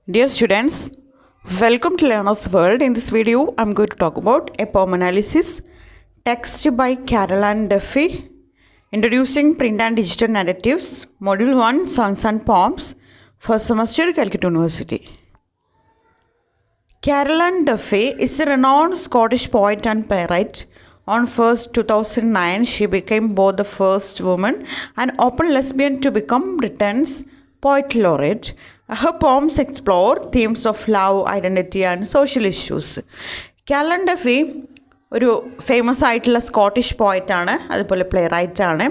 Dear students, welcome to Learner's World. In this video, I'm going to talk about a poem analysis, text by Caroline Duffy, introducing print and digital narratives, Module 1, Songs and Poems, first semester, Calcutta University. Caroline Duffy is a renowned Scottish poet and playwright. On 1st 2009, she became both the first woman and open lesbian to become Britain's poet laureate. Her poems explore themes of love, identity and social issues. Carol Ann Duffy ഒരു famous ആയിട്ടുള്ള Scottish പോയറ്റാണ്, അതുപോലെ play റൈറ്റാണ്.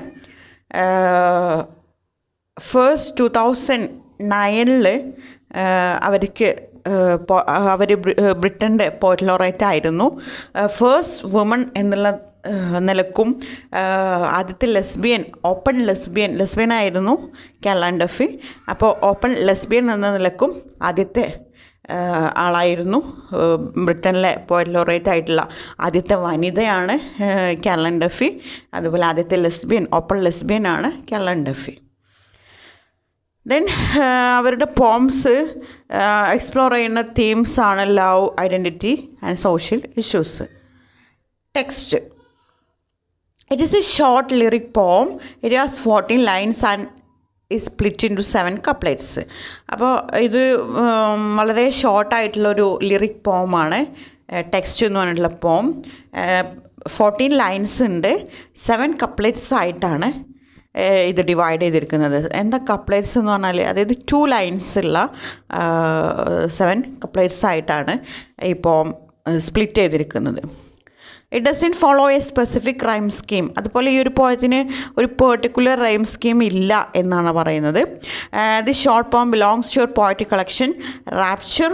First 2009 അവർക്ക് അവർ ബ്രിട്ടൻ്റെ poet laureate ആയിരുന്നു. First woman എന്നുള്ള നിലക്കും ആദ്യത്തെ ഓപ്പൺ ലെസ്ബിയൻ ആയിരുന്നു കാരലൻ ഡഫി. അപ്പോൾ ഓപ്പൺ ലെസ്ബിയൻ എന്ന നിലക്കും ആദ്യത്തെ ആളായിരുന്നു. ബ്രിട്ടനിലെ പോയറ്റ് ലോറേറ്റ് ആയിട്ടുള്ള ആദ്യത്തെ വനിതയാണ് കാരലൻ ഡഫി. അതുപോലെ ആദ്യത്തെ ഓപ്പൺ ലെസ്ബിയനാണ് കാരലൻ ഡഫി. ദെൻ അവരുടെ പോംസ് എക്സ്പ്ലോർ ചെയ്യുന്ന തീംസാണ് love, identity and social issues. Text. It is a short lyric poem. It has 14 lines and is split into 7 couplets. അപ്പോൾ ഇത് വളരെ ഷോർട്ടായിട്ടുള്ളൊരു ലിറിക് പോമാണ്. ടെക്സ്റ്റ് എന്ന് പറഞ്ഞിട്ടുള്ള പോം 14 ലൈൻസ് ഉണ്ട്. 7 കപ്ലെറ്റ്സ് ആയിട്ടാണ് ഇത് ഡിവൈഡ് ചെയ്തിരിക്കുന്നത്. എന്താ കപ്ലെറ്റ്സ് എന്ന് പറഞ്ഞാൽ, അതായത് 2 ലൈൻസ് ഉള്ള 7 കപ്ലെറ്റ്സ് ആയിട്ടാണ് ഈ പോം സ്പ്ലിറ്റ് ചെയ്തിരിക്കുന്നത്. It doesn't follow A specific rhyme scheme. അതുപോലെ ഈ ഒരു പോയത്തിന് ഒരു പെർട്ടിക്കുലർ റൈം സ്കീം ഇല്ല എന്നാണ് പറയുന്നത്. The short poem belongs to your poetry collection rapture,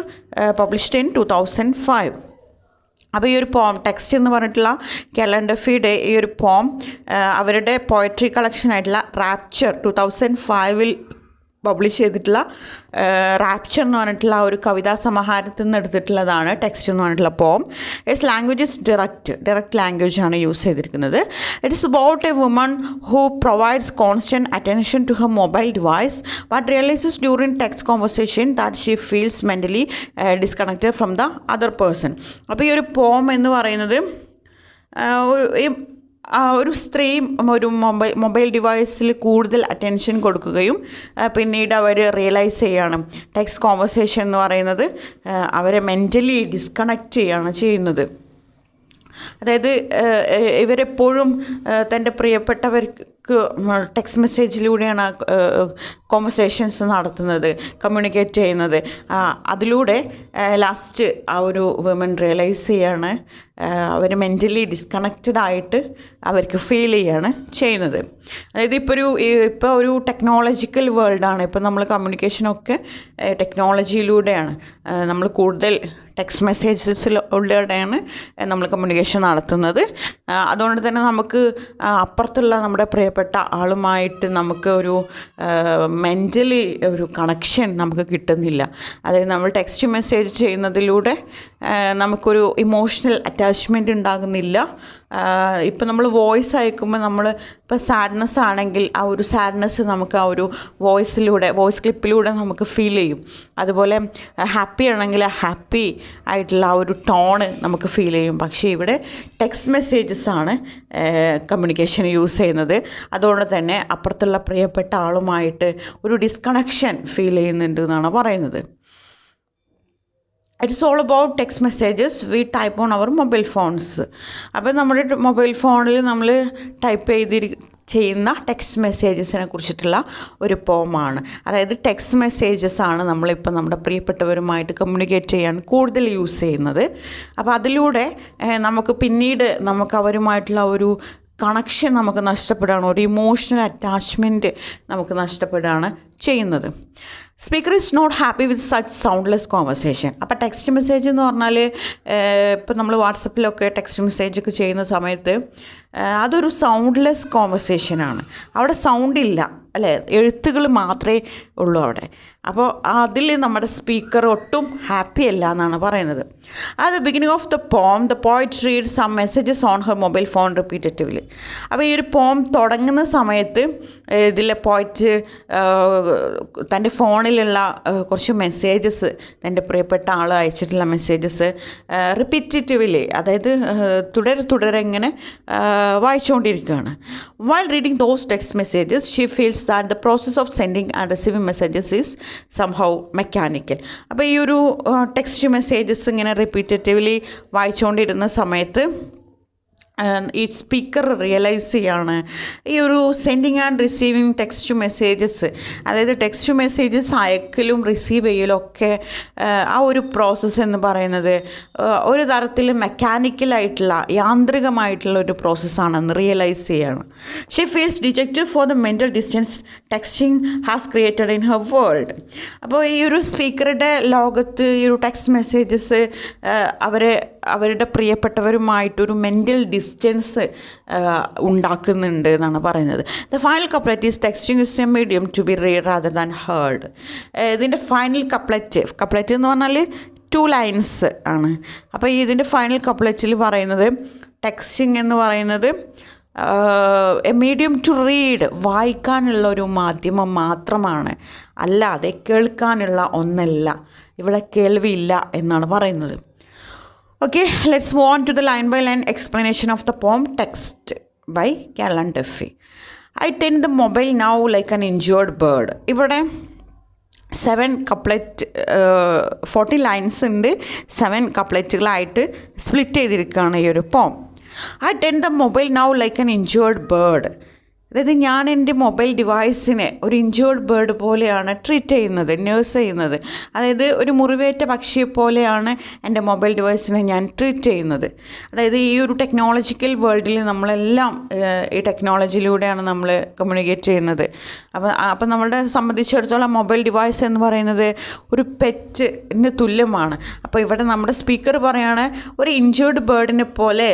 published in 2005. അപ്പോൾ ഈ ഒരു പോം ടെക്സ്റ്റ് എന്ന് പറഞ്ഞിട്ടുള്ള കാരലൻ ഡഫിയുടെ ഈ ഒരു പോം അവരുടെ പോയട്രി കളക്ഷനായിട്ടുള്ള റാപ്ചർ 2005 പബ്ലിഷ് ചെയ്തിട്ടുള്ള റാപ്ചർ എന്ന് പറഞ്ഞിട്ടുള്ള ഒരു കവിതാ സമാഹാരത്തിൽ നിന്ന് എടുത്തിട്ടുള്ളതാണ് ടെക്സ്റ്റ് എന്ന് പറഞ്ഞിട്ടുള്ള poem. Its language is direct ലാംഗ്വേജാണ് യൂസ് ചെയ്തിരിക്കുന്നത്. It is about a woman who provides constant attention to her mobile device but realises during text conversation that she feels mentally disconnected from the other person. അപ്പോൾ ഈ ഒരു പോം എന്ന് പറയുന്നത് ഒരു സ്ത്രീ ഒരു മൊബൈൽ ഡിവൈസിൽ കൂടുതൽ അറ്റൻഷൻ കൊടുക്കുകയും പിന്നീട് അവർ റിയലൈസ് ചെയ്യുകയാണ് ടെക്സ്റ്റ് കോൺവെർസേഷൻ എന്ന് പറയുന്നത് അവരെ മെൻ്റലി ഡിസ്കണക്റ്റ് ചെയ്യുകയാണ് ചെയ്യുന്നത്. അതായത് ഇവരെപ്പോഴും തൻ്റെ പ്രിയപ്പെട്ടവർക്ക് ടെക്സ്റ്റ് മെസ്സേജിലൂടെയാണ് കോൺവെർസേഷൻസ് നടത്തുന്നത്, കമ്മ്യൂണിക്കേറ്റ് ചെയ്യുന്നത്. അതിലൂടെ ലാസ്റ്റ് ആ ഒരു വുമൻ റിയലൈസ് ചെയ്യാണ് അവർ മെൻ്റലി ഡിസ്കണക്റ്റഡ് ആയിട്ട് അവർക്ക് ഫീൽ ചെയ്യാണ് ചെയ്യുന്നത്. അതായത് ഇപ്പോൾ ഒരു ടെക്നോളജിക്കൽ വേൾഡാണ്. ഇപ്പോൾ നമ്മൾ കമ്മ്യൂണിക്കേഷനൊക്കെ ടെക്നോളജിയിലൂടെയാണ്. നമ്മൾ കൂടുതൽ ടെക്സ്റ്റ് മെസ്സേജസിലൂടെയാണ് നമ്മൾ കമ്മ്യൂണിക്കേഷൻ നടത്തുന്നത്. അതുകൊണ്ട് തന്നെ നമുക്ക് അപ്പുറത്തുള്ള നമ്മുടെ പ്രിയപ്പെട്ട ആളുമായിട്ട് നമുക്ക് ഒരു മെൻ്റലി ഒരു കണക്ഷൻ നമുക്ക് കിട്ടുന്നില്ല. അതായത് നമ്മൾ ടെക്സ്റ്റ് മെസ്സേജ് ചെയ്യുന്നതിലൂടെ നമുക്കൊരു ഇമോഷണൽ അറ്റാച്ച്മെൻറ്റ് ഉണ്ടാകുന്നില്ല. ഇപ്പം നമ്മൾ വോയിസ് അയക്കുമ്പോൾ നമ്മൾ ഇപ്പോൾ സാഡ്നെസ് ആണെങ്കിൽ ആ ഒരു സാഡ്നെസ് നമുക്ക് ആ ഒരു വോയിസ് ക്ലിപ്പിലൂടെ നമുക്ക് ഫീൽ ചെയ്യും. അതുപോലെ ഹാപ്പി ആണെങ്കിൽ ആ ഹാപ്പി ആയിട്ടുള്ള ആ ഒരു ടോണ് നമുക്ക് ഫീൽ ചെയ്യും. പക്ഷേ ഇവിടെ ടെക്സ്റ്റ് മെസ്സേജസ് ആണ് കമ്മ്യൂണിക്കേഷൻ യൂസ് ചെയ്യുന്നത്. അതുകൊണ്ട് തന്നെ അപ്പുറത്തുള്ള പ്രിയപ്പെട്ട ആളുമായിട്ട് ഒരു ഡിസ്കണക്ഷൻ ഫീൽ ചെയ്യുന്നുണ്ട് എന്നാണ് പറയുന്നത്. It's all about text messages we type on our mobile phones. അപ്പോൾ നമ്മുടെ മൊബൈൽ ഫോണിൽ നമ്മൾ ടൈപ്പ് ചെയ്യുന്ന ടെക്സ്റ്റ് മെസ്സേജസിനെ കുറിച്ചിട്ടുള്ള ഒരു പോമാണ്. അതായത് ടെക്സ്റ്റ് മെസ്സേജസ് ആണ് നമ്മളിപ്പോൾ നമ്മുടെ പ്രിയപ്പെട്ടവരുമായിട്ട് കമ്മ്യൂണിക്കേറ്റ് ചെയ്യാൻ കൂടുതൽ യൂസ് ചെയ്യുന്നത്. അപ്പോൾ അതിലൂടെ നമുക്ക് പിന്നീട് നമുക്ക് അവരുമായിട്ടുള്ള ഒരു കണക്ഷൻ നമുക്ക് നഷ്ടപ്പെടുകയാണ്, ഒരു ഇമോഷണൽ അറ്റാച്ച്മെൻറ്റ് നമുക്ക് നഷ്ടപ്പെടുകയാണ് ചെയ്യുന്നത്. Speaker is not happy with such soundless conversation. അപ്പോൾ ടെക്സ്റ്റ് മെസ്സേജ് എന്ന് പറഞ്ഞാൽ ഇപ്പോൾ നമ്മൾ വാട്സപ്പിലൊക്കെ ടെക്സ്റ്റ് മെസ്സേജൊക്കെ ചെയ്യുന്ന സമയത്ത് അതൊരു സൗണ്ട്ലെസ് കോൺവെർസേഷനാണ്. അവിടെ സൗണ്ട് ഇല്ല, അല്ലേ? എഴുത്തുകൾ മാത്രമേ ഉള്ളൂ അവിടെ. അപ്പോൾ അതിൽ നമ്മുടെ സ്പീക്കർ ഒട്ടും ഹാപ്പി അല്ല എന്നാണ് പറയുന്നത്. At the beginning of the poem the poet read some messages on her mobile phone repetitively. അപ്പോൾ ഈ ഒരു പോം തുടങ്ങുന്ന സമയത്ത് ഇതിലെ പോയിറ്റ് തൻ്റെ ഫോണിലുള്ള കുറച്ച് മെസ്സേജസ്, തൻ്റെ പ്രിയപ്പെട്ട ആൾ അയച്ചിട്ടുള്ള മെസ്സേജസ് റിപ്പീറ്ററ്റീവ്ലി, അതായത് തുടരെ ഇങ്ങനെ വായിച്ചുകൊണ്ടിരിക്കുകയാണ്. While reading those text messages she feels that the process of sending and receiving messages is somehow mechanical. അപ്പോൾ ഈ ഒരു ടെക്സ്റ്റ് മെസ്സേജസ് ഇങ്ങനെ റിപ്പീറ്ററ്റീവ്ലി വായിച്ചുകൊണ്ടിരുന്ന സമയത്ത് ഈ സ്പീക്കർ റിയലൈസ് ചെയ്യാണ് ഈ ഒരു sending and receiving text messages, അതായത് ടെക്സ്റ്റ് മെസ്സേജസ് അയക്കലും റിസീവ് ചെയ്യലും ഒക്കെ ആ ഒരു പ്രോസസ്സ് എന്ന് പറയുന്നത് ഒരു തരത്തിൽ മെക്കാനിക്കലായിട്ടുള്ള യാന്ത്രികമായിട്ടുള്ള ഒരു പ്രോസസ്സാണെന്ന് റിയലൈസ് ചെയ്യാണ്. She feels dejected for the mental distance texting has created in her world. അപ്പോൾ ഈ ഒരു സ്പീക്കറുടെ ലോകത്ത് ഈ ഒരു ടെക്സ്റ്റ് മെസ്സേജസ് അവരുടെ പ്രിയപ്പെട്ടവരുമായിട്ടൊരു മെൻ്റൽ ഡിസ്റ്റൻസ് ഉണ്ടാക്കുന്നുണ്ട് എന്നാണ് പറയുന്നത്. The final couplet is texting is a medium to be read rather than heard. ഇതിൻ്റെ ഫൈനൽ കപ്ലറ്റ് എന്ന് പറഞ്ഞാൽ 2 ലൈൻസ് ആണ്. അപ്പോൾ ഇതിൻ്റെ ഫൈനൽ കപ്ലറ്റിൽ പറയുന്നത് ടെക്സ്റ്റിംഗ് എന്ന് പറയുന്നത് എ മീഡിയം ടു റീഡ്, വായിക്കാനുള്ള ഒരു മാധ്യമം മാത്രമാണ്, അല്ലാതെ കേൾക്കാനുള്ള ഒന്നല്ല. ഇവിടെ കേൾവിയില്ല എന്നാണ് പറയുന്നത്. Okay, let's move on to the line-by-line explanation of the poem Text by Callan Duffy. I tend the mobile now like an injured bird. ഇവിടെ 7 കപ്ലറ്റ് 40 ലൈൻസ് ഉണ്ട്. 7 കപ്ലറ്റുകളായിട്ട് സ്പ്ലിറ്റ് ചെയ്തിരിക്കുകയാണ് ഈ ഒരു പോം. I tend the mobile now like an injured bird. അതായത് ഞാൻ എൻ്റെ mobile ഡിവൈസിനെ ഒരു ഇഞ്ചേർഡ് ബേർഡ് പോലെയാണ് ട്രീറ്റ് ചെയ്യുന്നത്, നേഴ്സ് ചെയ്യുന്നത്. അതായത് ഒരു മുറിവേറ്റ പക്ഷിയെ പോലെയാണ് എൻ്റെ മൊബൈൽ ഡിവൈസിനെ ഞാൻ ട്രീറ്റ് ചെയ്യുന്നത്. അതായത് ഈ ഒരു ടെക്നോളജിക്കൽ വേൾഡിൽ നമ്മളെല്ലാം ഈ ടെക്നോളജിയിലൂടെയാണ് നമ്മൾ കമ്മ്യൂണിക്കേറ്റ് ചെയ്യുന്നത്. അപ്പം നമ്മളെ സംബന്ധിച്ചിടത്തോളം മൊബൈൽ ഡിവൈസ് എന്ന് പറയുന്നത് ഒരു പെറ്റിന് തുല്യമാണ്. അപ്പോൾ ഇവിടെ നമ്മുടെ സ്പീക്കർ പറയാണ് ഒരു ഇഞ്ചേർഡ് ബേർഡിനെ പോലെ,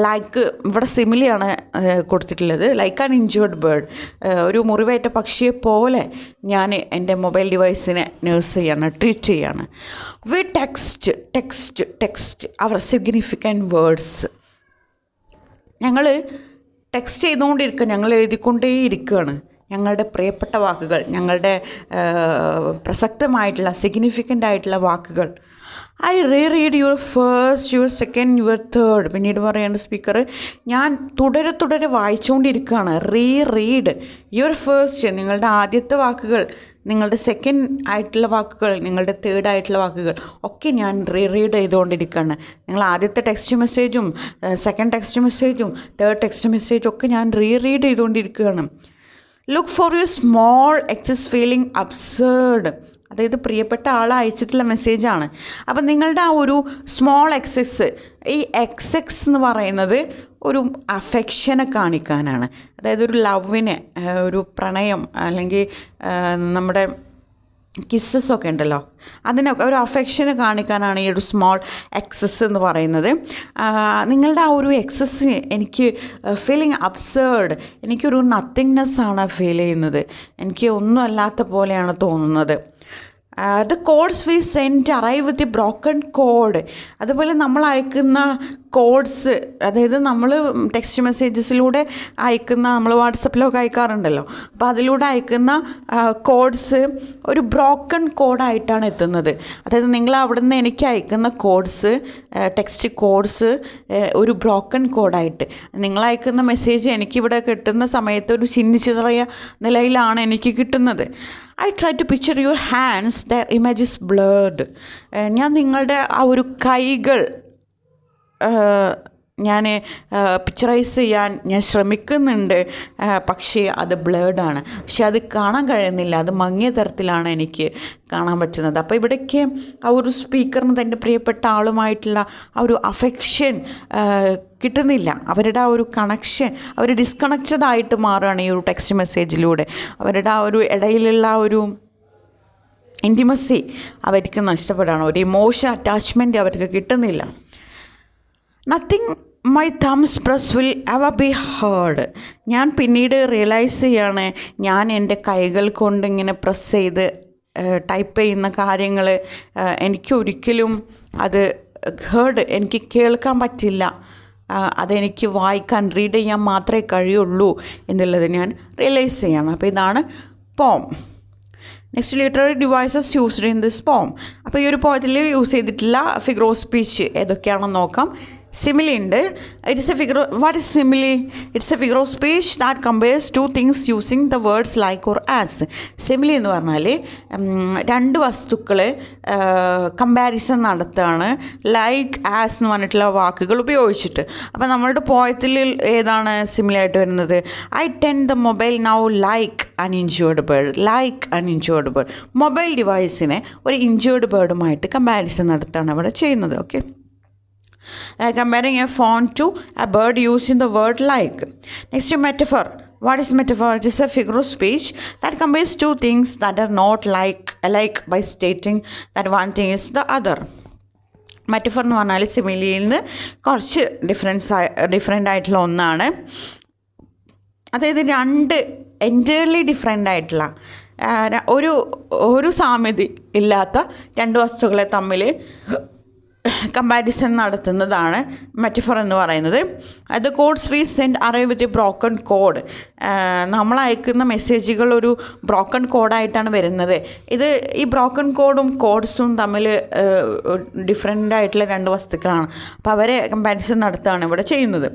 ലൈക്ക് ഇവിടെ സിമിലിയാണ് കൊടുത്തിട്ടുള്ളത്, ലൈക്ക് ആൻ ഇഞ്ചേർഡ് ബേർഡ്, ഒരു മുറിവേറ്റ പക്ഷിയെ പോലെ ഞാൻ എൻ്റെ മൊബൈൽ ഡിവൈസിനെ നേഴ്സ് ചെയ്യാണ്, ട്രീറ്റ് ചെയ്യാണ്. വി ടെക്സ്റ്റ് അവർ സിഗ്നിഫിക്കൻറ്റ് വേർഡ്സ്. ഞങ്ങൾ ടെക്സ്റ്റ് ചെയ്തുകൊണ്ടിരിക്കുക, ഞങ്ങൾ എഴുതിക്കൊണ്ടേയിരിക്കുകയാണ് ഞങ്ങളുടെ പ്രിയപ്പെട്ട വാക്കുകൾ, ഞങ്ങളുടെ പ്രസക്തമായിട്ടുള്ള സിഗ്നിഫിക്കൻ്റ് ആയിട്ടുള്ള വാക്കുകൾ. I read your first, your second, your third. പിന്നീട് പറയേണ്ട സ്പീക്കർ, ഞാൻ തുടരെ വായിച്ചുകൊണ്ടിരിക്കുകയാണ്. റീഡ് യുവർ ഫസ്റ്റ്, നിങ്ങളുടെ ആദ്യത്തെ വാക്കുകൾ, നിങ്ങളുടെ സെക്കൻഡ് ആയിട്ടുള്ള വാക്കുകൾ, നിങ്ങളുടെ തേർഡ് ആയിട്ടുള്ള വാക്കുകൾ ഒക്കെ ഞാൻ റീഡ് ചെയ്തുകൊണ്ടിരിക്കുകയാണ്. നിങ്ങൾ ആദ്യത്തെ ടെക്സ്റ്റ് മെസ്സേജും സെക്കൻഡ് ടെക്സ്റ്റ് മെസ്സേജും തേർഡ് ടെക്സ്റ്റ് മെസ്സേജും ഒക്കെ ഞാൻ റീഡ് ചെയ്തുകൊണ്ടിരിക്കുകയാണ്. Look for your small excess feeling absurd. അതായത് പ്രിയപ്പെട്ട ആൾ അയച്ചിട്ടുള്ള മെസ്സേജാണ്. അപ്പം നിങ്ങളുടെ ആ ഒരു സ്മോൾ എക്സസ്, ഈ എക്സെക്സ് എന്ന് പറയുന്നത് ഒരു അഫെക്ഷനെ കാണിക്കാനാണ്. അതായത് ഒരു ലവിനെ, ഒരു പ്രണയം, അല്ലെങ്കിൽ നമ്മുടെ കിസ്സസൊക്കെ ഉണ്ടല്ലോ, അതിനൊക്കെ ഒരു അഫെക്ഷനെ കാണിക്കാനാണ് ഈ ഒരു സ്മോൾ എക്സസ് എന്ന് പറയുന്നത്. നിങ്ങളുടെ ആ ഒരു എക്സസ് എനിക്ക് ഫീലിംഗ് അബ്സേർഡ്, എനിക്കൊരു നത്തിങ്നെസ്സാണ് ഫീൽ ചെയ്യുന്നത്, എനിക്ക് ഒന്നും അല്ലാത്ത പോലെയാണ് തോന്നുന്നത്. The codes we send arrive with a broken code. അതുപോലെ നമ്മൾ അയക്കുന്ന കോഡ്സ്, അതായത് നമ്മൾ ടെക്സ്റ്റ് മെസ്സേജസിലൂടെ അയക്കുന്ന, നമ്മൾ വാട്സപ്പിലൊക്കെ അയക്കാറുണ്ടല്ലോ, അപ്പോൾ അതിലൂടെ അയക്കുന്ന കോഡ്സ് ഒരു ബ്രോക്കൺ കോഡായിട്ടാണ് എത്തുന്നത്. അതായത് നിങ്ങൾ അവിടെ നിന്ന് എനിക്ക് അയക്കുന്ന കോഡ്സ്, ടെക്സ്റ്റ് കോഡ്സ് ഒരു ബ്രോക്കൺ കോഡായിട്ട്, നിങ്ങൾ അയക്കുന്ന മെസ്സേജ് എനിക്കിവിടെ കിട്ടുന്ന സമയത്ത് ഒരു ചിന്നിച്ചിതറിയ നിലയിലാണ് എനിക്ക് കിട്ടുന്നത്. I try to picture your hands, their image is blurred. ഞാൻ നിങ്ങളുടെ ആ ഒരു കൈകൾ ഞാൻ പിക്ചറൈസ് ചെയ്യാൻ ഞാൻ ശ്രമിക്കുന്നുണ്ട്, പക്ഷേ അത് ബ്ലേഡാണ്, പക്ഷെ അത് കാണാൻ കഴിയുന്നില്ല, അത് മങ്ങിയ തരത്തിലാണ് എനിക്ക് കാണാൻ പറ്റുന്നത്. അപ്പോൾ ഇവിടേക്ക് ആ ഒരു സ്പീക്കറിന് തൻ്റെ പ്രിയപ്പെട്ട ആളുമായിട്ടുള്ള ആ ഒരു അഫെക്ഷൻ കിട്ടുന്നില്ല, അവരുടെ ആ ഒരു കണക്ഷൻ, അവർ ഡിസ്കണക്റ്റഡ് ആയിട്ട് മാറുകയാണ് ഈ ഒരു ടെക്സ്റ്റ് മെസ്സേജിലൂടെ. അവരുടെ ആ ഒരു ഇടയിലുള്ള ആ ഒരു ഇൻറ്റിമസി അവർക്ക് നഷ്ടപ്പെടുകയാണ്, ഒരു ഇമോഷൻ അറ്റാച്ച്മെൻറ്റ് അവർക്ക് കിട്ടുന്നില്ല. Nothing my thumbs press will ever B heard. ഞാൻ പിന്നീട് റിയലൈസ് ചെയ്യാണ്, ഞാൻ എൻ്റെ കൈകൾ കൊണ്ടിങ്ങനെ പ്രസ് ചെയ്ത് ടൈപ്പ് ചെയ്യുന്ന കാര്യങ്ങൾ എനിക്കൊരിക്കലും അത് എനിക്ക് കേൾക്കാൻ പറ്റില്ല, അതെനിക്ക് വായിക്കാൻ റീഡ് ചെയ്യാൻ മാത്രമേ കഴിയുള്ളൂ എന്നുള്ളത് ഞാൻ റിയലൈസ് ചെയ്യണം. അപ്പോൾ ഇതാണ് പോം. Next literary devices used in this പോം. അപ്പോൾ ഈ ഒരു പോയത്തിൽ യൂസ് ചെയ്തിട്ടുള്ള ഫിഗർ ഓഫ് സ്പീച്ച് ഏതൊക്കെയാണെന്ന് നോക്കാം. സിമിലി ഉണ്ട്. What is simile? It's A figure of speech that compares two things using the words like or as. Simile എന്ന് പറഞ്ഞാൽ രണ്ട് വസ്തുക്കൾ കമ്പാരിസൺ നടത്തുകയാണ് ലൈക്ക് ആസ് എന്ന് പറഞ്ഞിട്ടുള്ള വാക്കുകൾ ഉപയോഗിച്ചിട്ട്. അപ്പോൾ നമ്മളുടെ പോയത്തിൽ ഏതാണ് സിമിലി ആയിട്ട് വരുന്നത്? I ten the mobile now like അൻ ഇഞ്ചേർഡ് ബേർഡ്. ലൈക്ക് അൻ ഇഞ്ചേർഡ് ബേർഡ്. മൊബൈൽ ഡിവൈസിനെ ഒരു ഇഞ്ചേർഡ് ബേർഡുമായിട്ട് കമ്പാരിസൺ നടത്തുകയാണ് ഇവിടെ ചെയ്യുന്നത്. Okay. Comparing a phone to a bird using the word like. Next, metaphor. What is metaphor? It is a figure of speech that compares two things that are not alike by stating that one thing is the other. Metaphor എന്ന് പറഞ്ഞാൽ സിമിലിയിൽ നിന്ന് കുറച്ച് different ആയിട്ടുള്ള ഒന്നാണ്. അതായത് രണ്ട് entirely different ആയിട്ടുള്ള ഒരു സാമ്യത ഇല്ലാത്ത രണ്ട് വസ്തുക്കളെ തമ്മിൽ കമ്പാരിസൺ നടത്തുന്നതാണ് മെറ്റഫർ എന്ന് പറയുന്നത്. The codes we send arrive with a broken code. നമ്മൾ അയക്കുന്ന മെസ്സേജുകൾ ഒരു ബ്രോക്കൺ കോഡായിട്ടാണ് വരുന്നത്. ഈ ബ്രോക്കൺ കോഡും കോഡ്സും തമ്മിൽ ഡിഫറെൻ്റ് ആയിട്ടുള്ള രണ്ട് വസ്തുക്കളാണ്. അപ്പോൾ അവരെ കമ്പാരിസൺ നടത്തുകയാണ് ഇവിടെ ചെയ്യുന്നത്.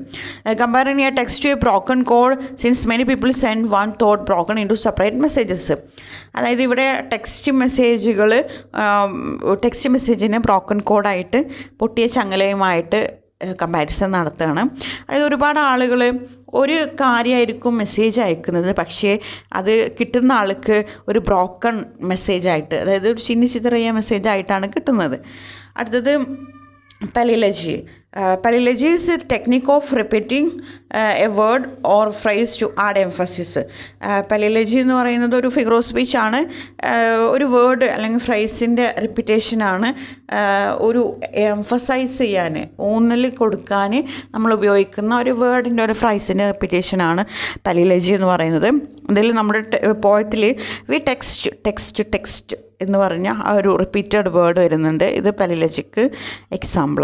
Comparing a text to a broken code since many people send one thought broken into separate messages. അതായത് ഇവിടെ ടെക്സ്റ്റ് മെസ്സേജിനെ ബ്രോക്കൺ കോഡായിട്ട് പൊട്ടിയ ചങ്ങലയുമായിട്ട് കമ്പാരിസൺ നടത്തുകയാണ്. അതായത് ഒരുപാട് ആളുകൾ ഒരു കാര്യമായിരിക്കും മെസ്സേജ് അയക്കുന്നത്, പക്ഷേ അത് കിട്ടുന്ന ആൾക്ക് ഒരു ബ്രോക്കൺ മെസ്സേജായിട്ട്, അതായത് ഒരു ചിന്നിച്ചിതറിയ മെസ്സേജായിട്ടാണ് കിട്ടുന്നത്. അടുത്തത് പെലിലജി. Palilogy is a technique of repeating a word or phrase to add emphasis. Palilogy എന്ന് പറയുന്നത് ഒരു ഫിഗർ ഓഫ് സ്പീച്ച് ആണ്. ഒരു വേർഡ് അല്ലെങ്കിൽ ഫ്രൈസിൻ്റെ റിപ്പീറ്റേഷനാണ് ഒരു എംഫസൈസ് ചെയ്യാൻ, ഊന്നൽ കൊടുക്കാൻ നമ്മൾ ഉപയോഗിക്കുന്ന ഒരു വേർഡിൻ്റെ ഒരു ഫ്രൈസിൻ്റെ റിപ്പീറ്റേഷനാണ് പലിലജി എന്ന് പറയുന്നത്. ഇതിൽ നമ്മുടെ പോയത്തിൽ ടെക്സ്റ്റ് എന്ന് പറഞ്ഞ ആ ഒരു റിപ്പീറ്റഡ് വേർഡ് വരുന്നുണ്ട്. ഇത് പലിലജിക്ക് എക്സാമ്പിളാണ്.